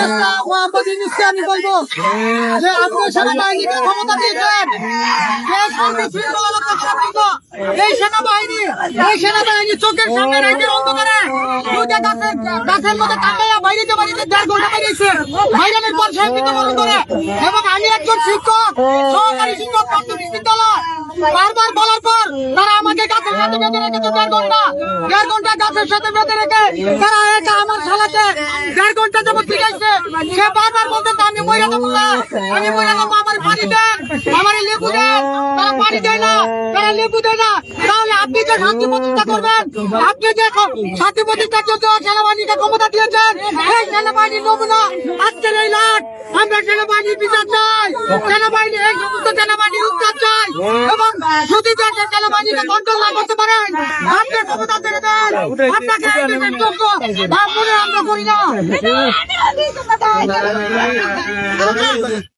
উপদেষ্টা মোহাম্মদ ইউনূসকে আমি বলবো যে আপনি সেনাবাহিনীকে ক্ষমতা দিয়েছেন, এই সেনাবাহিনী চোখের সামনে রাজ্যের অন্ধকারে গাছের মধ্যে টাঙ্গাইয়া বাইরেতে 1.5 ঘন্টা বাইরেছে, বাইরের পর সে মৃত্যুবরণ করে। এবং আমি একজন শিক্ষক, সহকারী শিক্ষক প্রাথমিক বিদ্যালয়, বারবার বলার পর তারা আমাকে গাছের সাথে বেঁধে রেখেছে 1.5 ঘন্টা গাছের সাথে বেঁধে রেখে তারা একা আমার শালাকে 1.5 ঘন্টা যাবত পিটাইছে। সে বারবার বলতে আমি মরে যাবো না, আমি মরে যাবো, আমার পানি দেন, আমার লেবু দেন। তারা পানি দেয় না, তারা লেবু দেয় না। তাহলে আপনি যে শান্তি প্রতিষ্ঠা করবেন, আপনি যে শান্তি প্রতিষ্ঠার জন্য সেনাবাহিনীকে ক্ষমতা দিয়েছেন, এই সেনাবাহিনীর নমুনা আজকের এই লাট। আমরা সেনাবাহিনীর বিচার চাই, সেনাবাহিনী এই সমস্ত সেনাবাহিনীর উত্তর চাই। এবং যদি দেশের সেনাবাহিনীকে কন্ট্রোল না করতে পারেন, আপনি ক্ষমতা ছেড়ে দেন। আপনাকে আমরা করি না।